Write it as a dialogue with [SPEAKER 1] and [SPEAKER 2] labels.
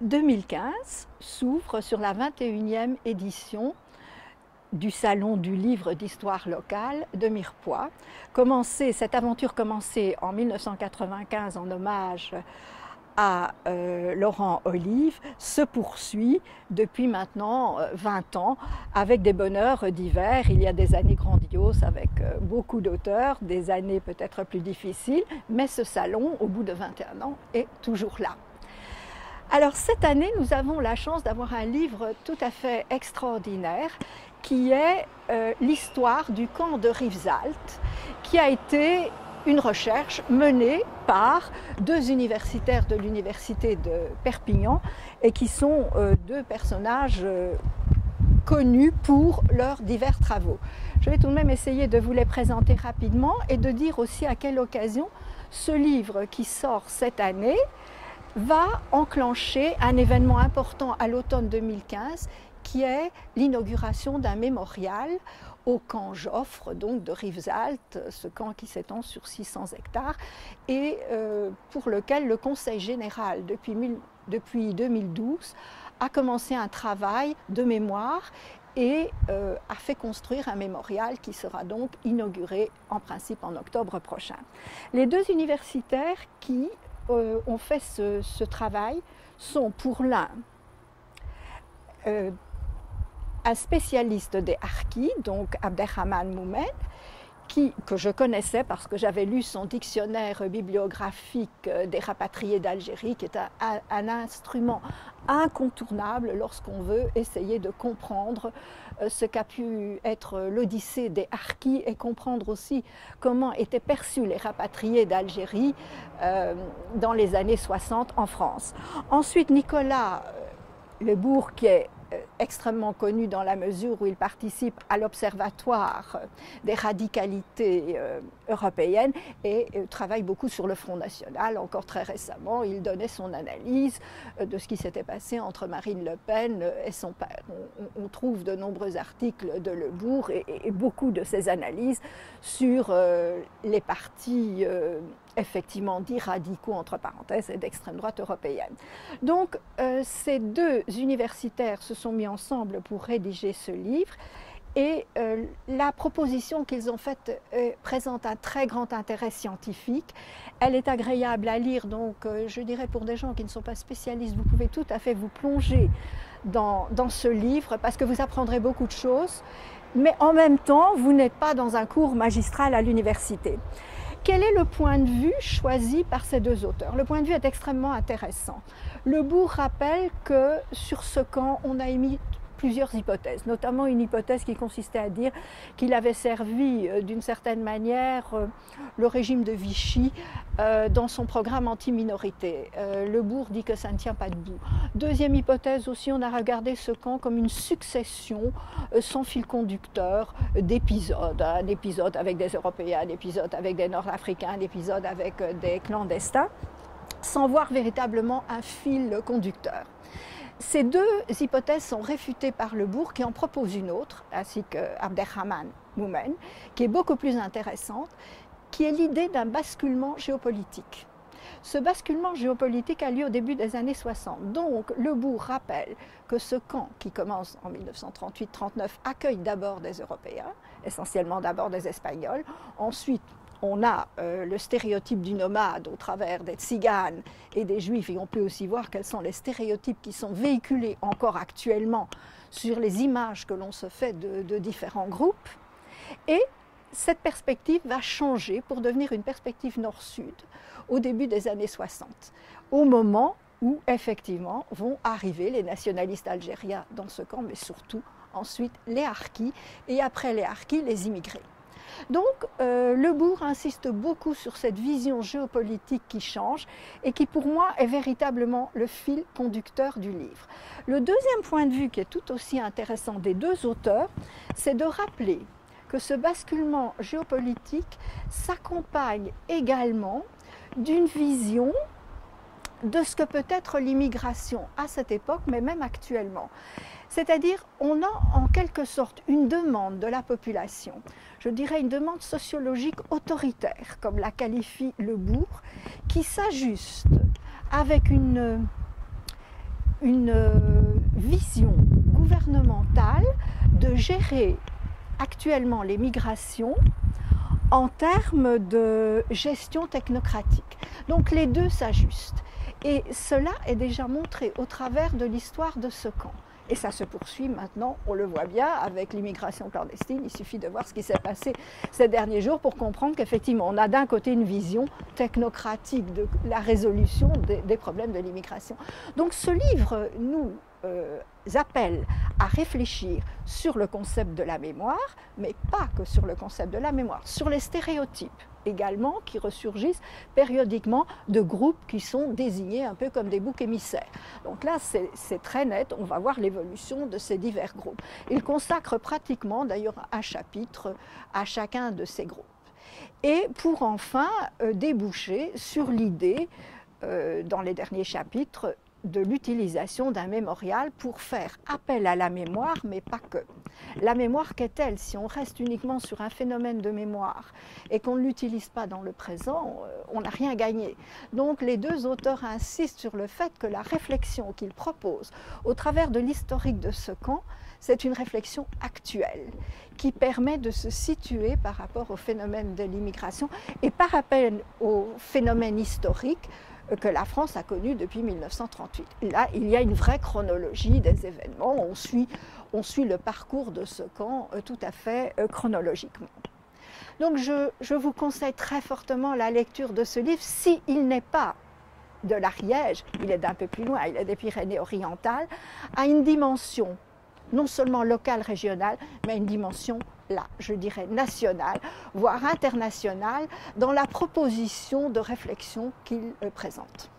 [SPEAKER 1] 2015 s'ouvre sur la 21e édition du Salon du livre d'histoire locale de Mirepoix. Cette aventure commencée en 1995 en hommage à Laurent Olive se poursuit depuis maintenant 20 ans avec des bonheurs divers. Il y a des années grandioses avec beaucoup d'auteurs, des années peut-être plus difficiles, mais ce salon, au bout de 21 ans, est toujours là. Alors cette année, nous avons la chance d'avoir un livre tout à fait extraordinaire qui est l'histoire du camp de Rivesaltes, qui a été une recherche menée par deux universitaires de l'université de Perpignan et qui sont deux personnages connus pour leurs divers travaux. Je vais tout de même essayer de vous les présenter rapidement et de dire aussi à quelle occasion ce livre qui sort cette année va enclencher un événement important à l'automne 2015 qui est l'inauguration d'un mémorial au camp Joffre, donc de Rivesaltes, ce camp qui s'étend sur 600 hectares et pour lequel le Conseil général, depuis 2012, a commencé un travail de mémoire et a fait construire un mémorial qui sera donc inauguré en principe en octobre prochain. Les deux universitaires qui ont fait ce travail sont pour l'un un spécialiste des harkis, donc Abderrahmane Moumen, que je connaissais parce que j'avais lu son dictionnaire bibliographique des rapatriés d'Algérie, qui est un instrument incontournable lorsqu'on veut essayer de comprendre ce qu'a pu être l'Odyssée des harkis et comprendre aussi comment étaient perçus les rapatriés d'Algérie dans les années 60 en France. Ensuite, Nicolas Lebourg, qui est extrêmement connu dans la mesure où il participe à l'Observatoire des radicalités européennes et travaille beaucoup sur le Front National. Encore très récemment, il donnait son analyse de ce qui s'était passé entre Marine Le Pen et son père. On trouve de nombreux articles de Lebourg et beaucoup de ses analyses sur les partis effectivement dits radicaux, entre parenthèses, et d'extrême droite européenne. Donc, ces deux universitaires se sont mis ensemble pour rédiger ce livre et la proposition qu'ils ont faite présente un très grand intérêt scientifique. Elle est agréable à lire, donc je dirais pour des gens qui ne sont pas spécialistes, vous pouvez tout à fait vous plonger dans ce livre parce que vous apprendrez beaucoup de choses, mais en même temps, vous n'êtes pas dans un cours magistral à l'université. Quel est le point de vue choisi par ces deux auteurs? Le point de vue est extrêmement intéressant. Lebourg rappelle que sur ce camp, on a émis plusieurs hypothèses, notamment une hypothèse qui consistait à dire qu'il avait servi d'une certaine manière le régime de Vichy dans son programme anti-minorité. Lebourg dit que ça ne tient pas debout. Deuxième hypothèse aussi, on a regardé ce camp comme une succession sans fil conducteur d'épisodes, un épisode avec des Européens, un épisode avec des Nord-Africains, un épisode avec des clandestins, sans voir véritablement un fil conducteur. Ces deux hypothèses sont réfutées par Lebourg qui en propose une autre, ainsi que Abderrahmane Moumen, qui est beaucoup plus intéressante, qui est l'idée d'un basculement géopolitique. Ce basculement géopolitique a lieu au début des années 60. Donc Lebourg rappelle que ce camp, qui commence en 1938-39, accueille d'abord des Européens, essentiellement d'abord des Espagnols, ensuite on a le stéréotype du nomade au travers des tziganes et des juifs, et on peut aussi voir quels sont les stéréotypes qui sont véhiculés encore actuellement sur les images que l'on se fait de différents groupes. Et cette perspective va changer pour devenir une perspective nord-sud au début des années 60, au moment où effectivement vont arriver les nationalistes algériens dans ce camp, mais surtout ensuite les harkis, et après les harkis, les immigrés. Donc, Lebourg insiste beaucoup sur cette vision géopolitique qui change et qui, pour moi, est véritablement le fil conducteur du livre. Le deuxième point de vue qui est tout aussi intéressant des deux auteurs, c'est de rappeler que ce basculement géopolitique s'accompagne également d'une vision de ce que peut être l'immigration à cette époque, mais même actuellement. C'est-à-dire, on a en quelque sorte une demande de la population, je dirais une demande sociologique autoritaire, comme la qualifie Lebourg, qui s'ajuste avec une une vision gouvernementale de gérer actuellement les migrations en termes de gestion technocratique. Donc les deux s'ajustent. Et cela est déjà montré au travers de l'histoire de ce camp. Et ça se poursuit maintenant, on le voit bien, avec l'immigration clandestine. Il suffit de voir ce qui s'est passé ces derniers jours pour comprendre qu'effectivement, on a d'un côté une vision technocratique de la résolution des problèmes de l'immigration. Donc ce livre nous appelle à réfléchir sur le concept de la mémoire, mais pas que sur le concept de la mémoire, sur les stéréotypes également qui ressurgissent périodiquement de groupes qui sont désignés un peu comme des boucs émissaires. Donc là, c'est très net, on va voir l'évolution de ces divers groupes. Il consacre pratiquement d'ailleurs un chapitre à chacun de ces groupes. Et pour enfin déboucher sur l'idée, dans les derniers chapitres, de l'utilisation d'un mémorial pour faire appel à la mémoire, mais pas que. La mémoire qu'est-elle? Si on reste uniquement sur un phénomène de mémoire et qu'on ne l'utilise pas dans le présent, on n'a rien gagné. Donc les deux auteurs insistent sur le fait que la réflexion qu'ils proposent au travers de l'historique de ce camp, c'est une réflexion actuelle qui permet de se situer par rapport au phénomène de l'immigration et par rapport au phénomène historique que la France a connu depuis 1938. Là, il y a une vraie chronologie des événements, on suit le parcours de ce camp tout à fait chronologiquement. Donc je vous conseille très fortement la lecture de ce livre, s'il n'est pas de l'Ariège, il est d'un peu plus loin, il est des Pyrénées-Orientales, à une dimension non seulement locale, régionale, mais une dimension, là, je dirais nationale, voire internationale, dans la proposition de réflexion qu'il présente.